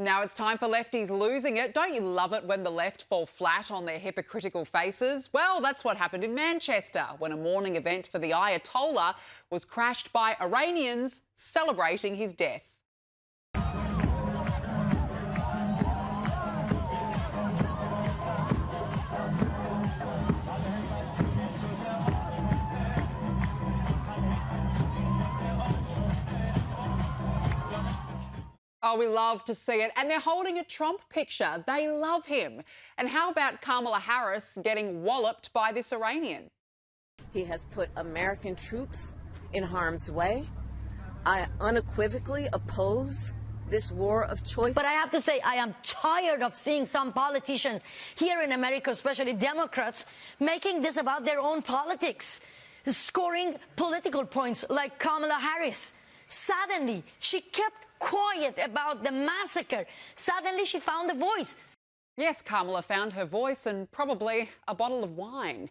Now it's time for lefties losing it. Don't you love it when the left fall flat on their hypocritical faces? Well, that's what happened in Manchester when a morning event for the Ayatollah was crashed by Iranians celebrating his death. Oh, we love to see it. And they're holding a Trump picture. They love him. And how about Kamala Harris getting walloped by this Iranian? He has put American troops in harm's way. I unequivocally oppose this war of choice. But I have to say, I am tired of seeing some politicians here in America, especially Democrats, making this about their own politics, scoring political points like Kamala Harris. Suddenly, she kept quiet about the massacre. Suddenly, she found a voice. Yes, Kamala found her voice and probably a bottle of wine.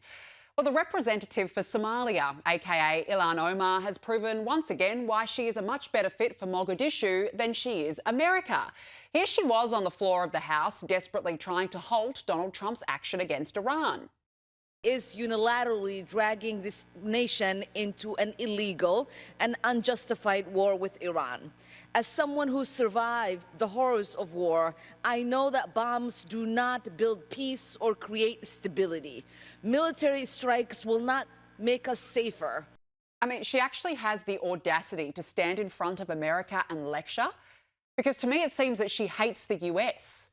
Well, the representative for Somalia, aka Ilhan Omar, has proven once again why she is a much better fit for Mogadishu than she is America. Here she was on the floor of the House, desperately trying to halt Donald Trump's action against Iran. Is unilaterally dragging this nation into an illegal and unjustified war with Iran. As someone who survived the horrors of war, I know that bombs do not build peace or create stability. Military strikes will not make us safer. I mean, she actually has the audacity to stand in front of America and lecture, because to me it seems that she hates the US.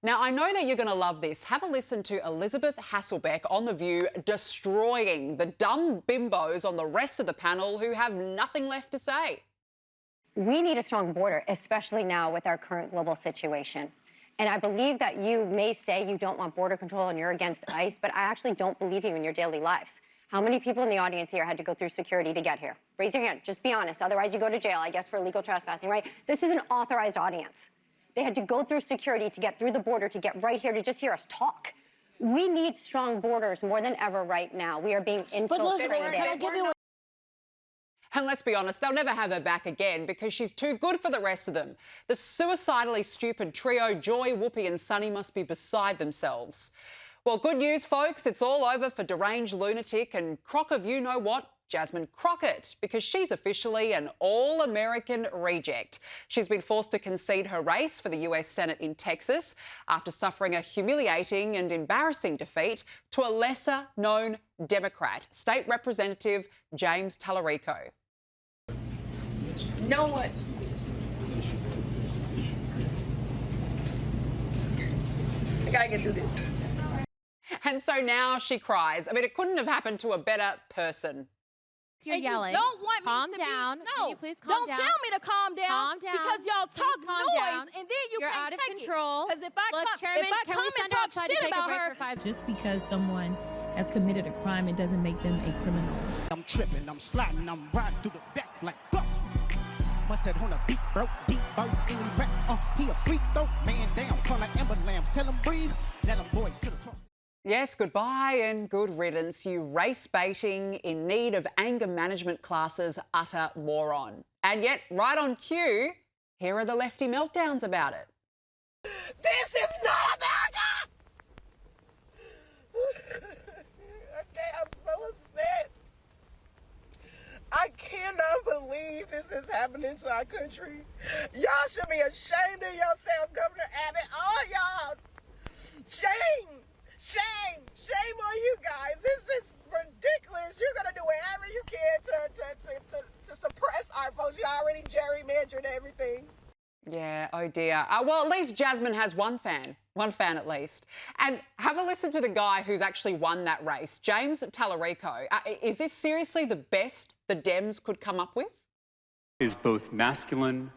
Now, I know that you're going to love this. Have a listen to Elizabeth Hasselbeck on The View destroying the dumb bimbos on the rest of the panel who have nothing left to say. We need a strong border, especially now with our current global situation. And I believe that you may say you don't want border control and you're against ICE, but I actually don't believe you in your daily lives. How many people in the audience here had to go through security to get here? Raise your hand. Just be honest. Otherwise, you go to jail, I guess, for illegal trespassing, right? This is an authorized audience. They had to go through security to get through the border, to get right here, to just hear us talk. We need strong borders more than ever right now. We are being infiltrated. But listen, can I give you And let's be honest, they'll never have her back again because she's too good for the rest of them. The suicidally stupid trio, Joy, Whoopi and Sunny, must be beside themselves. Well, good news, folks. It's all over for deranged lunatic and crock of you-know-what, Jasmine Crockett, because she's officially an all-American reject. She's been forced to concede her race for the US Senate in Texas after suffering a humiliating and embarrassing defeat to a lesser-known Democrat, State Representative James Talarico. No one. I gotta get through this. And so now she cries. I mean, it couldn't have happened to a better person. You're yelling. You don't want calm me to down. Be, no, Can you please calm down? Don't tell me to calm down. Calm down. Because y'all talk calm noise down. and then you You're can't out of take control. Because if I Look, come, Chairman, if I can come we and send talk outside to shit take a about break her, for 5 Just because someone has committed a crime, it doesn't make them a criminal. I'm tripping, I'm sliding, I'm riding through the back like fuck. Must have on a beat, broke, deep, boat, any rap, he a freak, though, man down, call like ambulance, tell him breathe, let them boys to the cross. Yes, goodbye and good riddance, you race-baiting, in need of anger management classes, utter moron. And yet, right on cue, here are the lefty meltdowns about it. This is not America! Okay, I'm so upset. I cannot believe this is happening to our country. Y'all should be ashamed of yourselves, Governor Abbott. All y'all. Shame. Shame. Shame on you guys. This is ridiculous. You're going to do whatever you can to suppress our votes. You already gerrymandered everything. Yeah, oh dear. Well, at least Jasmine has one fan at least. And have a listen to the guy who's actually won that race, James Talarico. Is this seriously the best the Dems could come up with? Is both masculine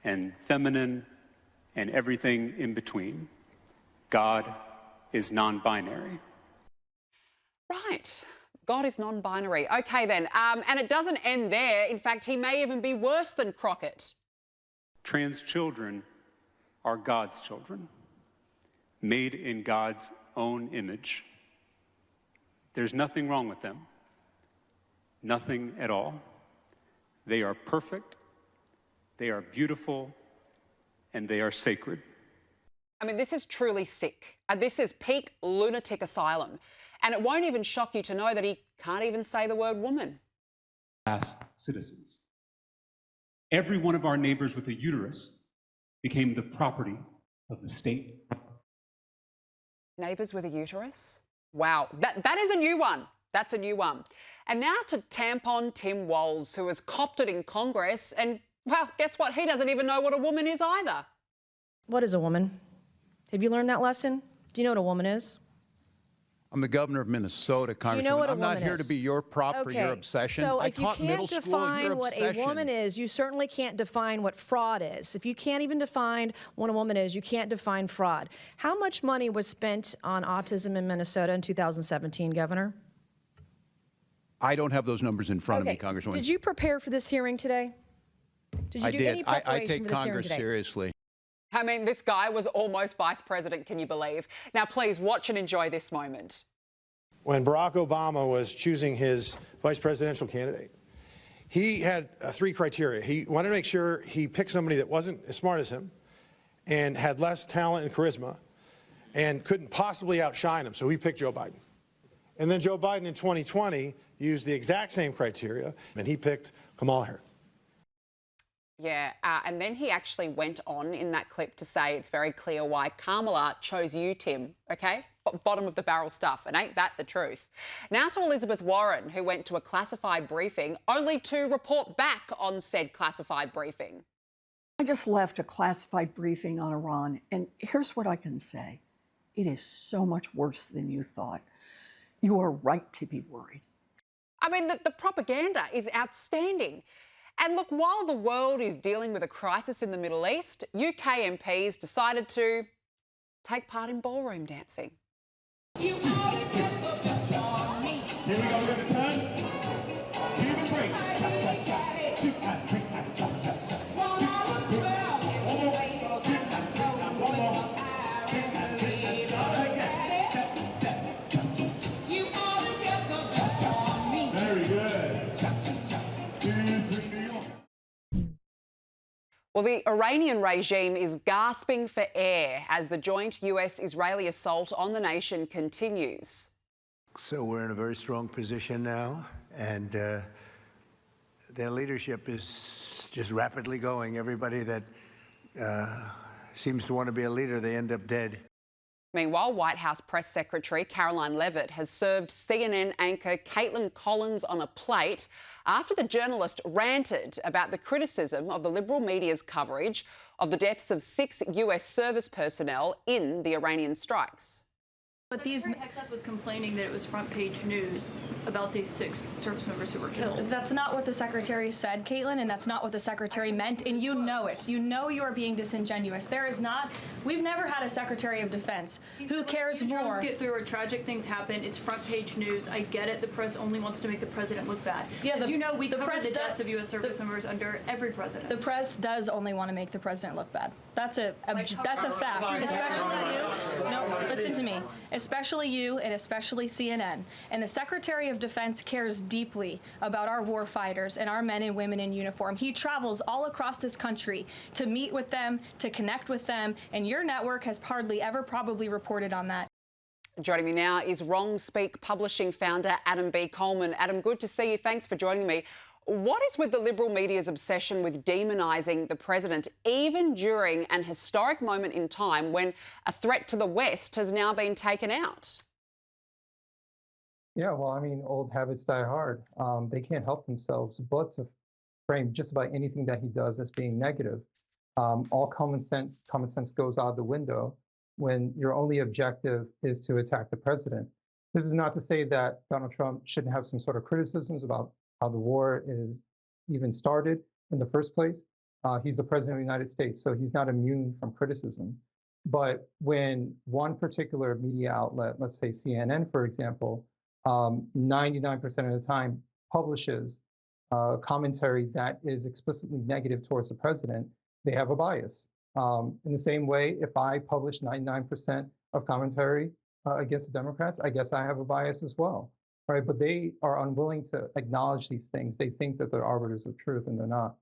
and feminine and everything in between. God is non-binary. Right. God is non-binary. OK, then. And it doesn't end there. In fact, he may even be worse than Crockett. Trans children are God's children, made in God's own image. There's nothing wrong with them. Nothing at all. They are perfect. They are beautiful. and they are sacred. I mean, this is truly sick. And this is peak lunatic asylum. And it won't even shock you to know that he can't even say the word woman. As citizens. Every one of our neighbors with a uterus became the property of the state. Neighbours with a uterus? Wow, that is a new one. That's a new one. And now to tampon Tim Walz, who has copped it in Congress. And, well, guess what? He doesn't even know what a woman is either. What is a woman? Have you learned that lesson? Do you know what a woman is? I'm the governor of Minnesota, Congresswoman. You know what a I'm not woman here is. to be your prop for your obsession. So I if you taught middle can't school your define what a obsession. woman is, you certainly can't define what fraud is. If you can't even define what a woman is, you can't define fraud. How much money was spent on autism in Minnesota in 2017, Governor? I don't have those numbers in front of me, Congresswoman. Did you prepare for this hearing today? Did you do any preparation I take for this hearing Congress today? seriously. I mean, this guy was almost vice president, can you believe? Now, please watch and enjoy this moment. When Barack Obama was choosing his vice presidential candidate, he had three criteria. He wanted to make sure he picked somebody that wasn't as smart as him and had less talent and charisma and couldn't possibly outshine him, so he picked Joe Biden. And then Joe Biden in 2020 used the exact same criteria, and he picked Kamala Harris. Yeah, and then he actually went on in that clip to say it's very clear why Kamala chose you, Tim, OK? Bottom of the barrel stuff, and ain't that the truth? Now to Elizabeth Warren, who went to a classified briefing only to report back on said classified briefing. I just left a classified briefing on Iran, and here's what I can say. It is so much worse than you thought. You are right to be worried. I mean, the propaganda is outstanding. And look, while the world is dealing with a crisis in the Middle East, UK MPs decided to take part in ballroom dancing. Here we go, we're going to turn. Cuban breaks. Very good. Well, the Iranian regime is gasping for air as the joint US-Israeli assault on the nation continues. So we're in a very strong position now, and their leadership is just rapidly going. Everybody that seems to want to be a leader, they end up dead. Meanwhile, White House Press Secretary Caroline Leavitt has served CNN anchor Caitlin Collins on a plate after the journalist ranted about the criticism of the Liberal media's coverage of the deaths of 6 US service personnel in the Iranian strikes. But these Hexac was complaining that it was front page news about these 6 service members who were killed. That's not what the secretary said, Caitlin, and that's not what the secretary meant, and you know it. You know you are being disingenuous. There is not. We've never had a secretary of defense who cares more. Drones get through, or tragic things happen. It's front page news. I get it. The press only wants to make the president look bad. Yeah, as you know, we cover press the deaths of U.S. service members under every president. The press does only want to make the president look bad. That's a fact. Especially you. No, listen to me. Especially you and especially CNN. And the Secretary of Defense cares deeply about our war fighters and our men and women in uniform. He travels all across this country to meet with them, to connect with them, and your network has hardly ever probably reported on that. Joining me now is Wrong Speak Publishing founder Adam B. Coleman. Adam, good to see you. Thanks for joining me. What is with the Liberal media's obsession with demonising the president, even during an historic moment in time when a threat to the West has now been taken out? Yeah, well, I mean, old habits die hard. They can't help themselves but to frame just about anything that he does as being negative. All common sense goes out the window when your only objective is to attack the president. This is not to say that Donald Trump shouldn't have some sort of criticisms about how the war is even started in the first place. He's the president of the United States, so he's not immune from criticism. But when one particular media outlet, let's say CNN, for example, 99% of the time publishes commentary that is explicitly negative towards the president, they have a bias. In the same way, if I publish 99% of commentary against the Democrats, I guess I have a bias as well. Right, but they are unwilling to acknowledge these things. They think that they're arbiters of truth, and they're not.